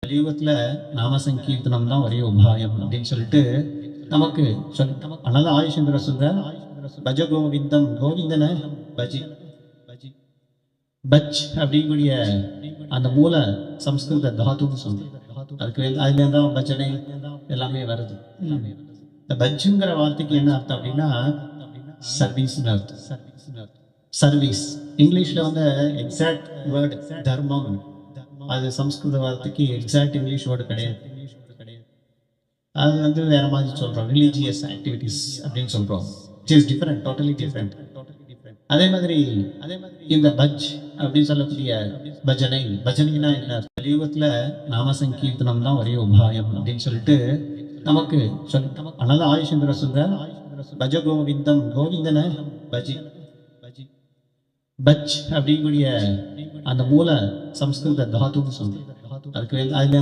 கலியுகத்துல நாம சங்கீர்த்தனம் தான் ஒரே உபாயம் அப்படின்னு சொல்லிட்டு நமக்கு அதனால ஆயுஷந்திர சொல்ற பஜ கோவிந்தம் கோவிந்தன பஜி பஜ் அப்படிங்கக்கூடிய அந்த மூல சம்ஸ்கிருத தாத்துன்னு சொல்றோம். அதுக்கு அதுல இருந்தா பஜனை எல்லாமே வருது. இந்த பஜ்ஜுங்கிற வார்த்தைக்கு என்ன அர்த்தம் அப்படின்னா சர்வீஸ்னு அர்த்தம். சர்வீஸ் இங்கிலீஷ்ல வந்து எக்ஸாக்ட் வேர்டு தர்மம், அது சம்ஸ்கிருத வார்த்தைக்கு எக்ஸாக்ட் இங்கிலீஷ் வேர்டு கிடையாது. அது வந்து வேற மாதிரி சொல்றோம், ரிலீஜியஸ் ஆக்டிவிட்டிஸ் அப்படின்னு சொல்றோம். It is different, totally different. அதே மாதிரி இந்த பஜ் அப்படின்னு சொல்லக்கூடிய பஜனை, பஜனைனா என்ன? கலியுகத்துல நாம சங்கீர்த்தனம் தான் ஒரே உபாயம் அப்படின்னு சொல்லிட்டு நமக்கு அதனால ஆயுஷந்திர சொல்ற பஜ கோவிந்தம் கோவிந்தன பஜி பஜ் அப்படிங்கக்கூடிய அந்த மூல சம்ஸ்கிருத தாத்துன்னு சொல்றோம். அதுக்கு அதுல